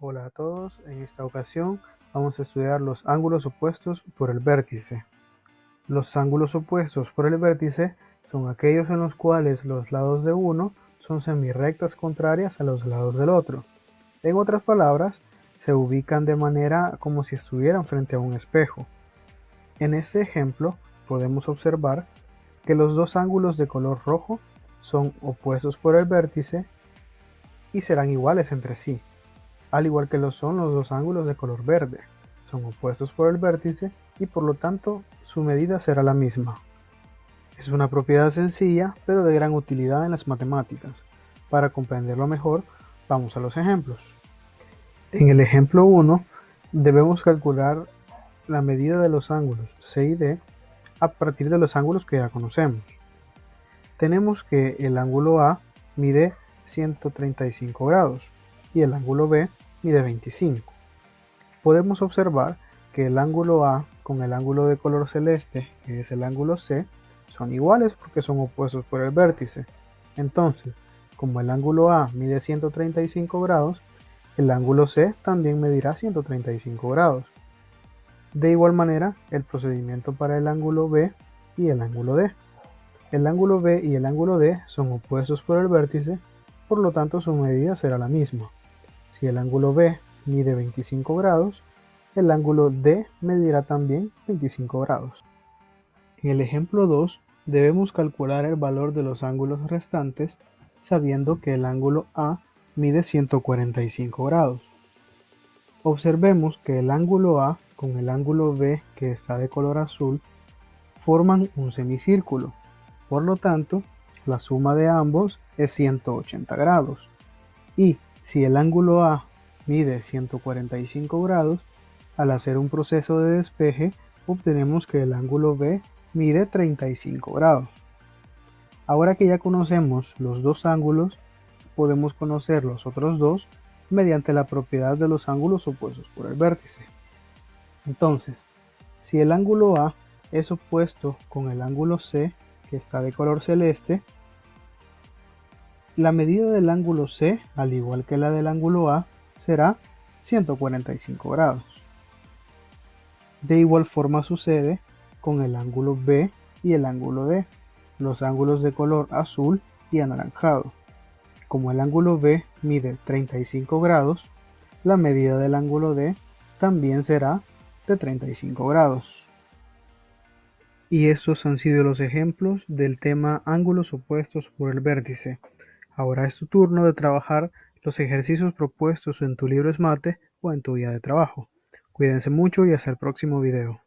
Hola a todos, en esta ocasión vamos a estudiar los ángulos opuestos por el vértice. Los ángulos opuestos por el vértice son aquellos en los cuales los lados de uno son semirrectas contrarias a los lados del otro. En otras palabras, se ubican de manera como si estuvieran frente a un espejo. En este ejemplo podemos observar que los dos ángulos de color rojo son opuestos por el vértice y serán iguales entre sí, al igual que lo son los dos ángulos de color verde. Son opuestos por el vértice y por lo tanto su medida será la misma. Es una propiedad sencilla pero de gran utilidad en las matemáticas. Para comprenderlo mejor, vamos a los ejemplos. En el ejemplo 1 debemos calcular la medida de los ángulos C y D a partir de los ángulos que ya conocemos. Tenemos que el ángulo A mide 135 grados y el ángulo B mide 25. Podemos observar que el ángulo A con el ángulo de color celeste, que es el ángulo C, son iguales porque son opuestos por el vértice. Entonces, como el ángulo A mide 135 grados, el ángulo C también medirá 135 grados. De igual manera, el procedimiento para el ángulo B y el ángulo D. El ángulo B y el ángulo D son opuestos por el vértice, por lo tanto su medida será la misma. Si el ángulo B mide 25 grados, el ángulo D medirá también 25 grados. En el ejemplo 2, debemos calcular el valor de los ángulos restantes, sabiendo que el ángulo A mide 145 grados. Observemos que el ángulo A con el ángulo B, que está de color azul, forman un semicírculo. Por lo tanto, la suma de ambos es 180 grados. Y si el ángulo A mide 145 grados, al hacer un proceso de despeje, obtenemos que el ángulo B mide 35 grados. Ahora que ya conocemos los dos ángulos, podemos conocer los otros dos mediante la propiedad de los ángulos opuestos por el vértice. Entonces, si el ángulo A es opuesto con el ángulo C, que está de color celeste, la medida del ángulo C, al igual que la del ángulo A, será 145 grados. De igual forma sucede con el ángulo B y el ángulo D, los ángulos de color azul y anaranjado. Como el ángulo B mide 35 grados, la medida del ángulo D también será de 35 grados. Y estos han sido los ejemplos del tema ángulos opuestos por el vértice. Ahora es tu turno de trabajar los ejercicios propuestos en tu libro Esmate o en tu guía de trabajo. Cuídense mucho y hasta el próximo video.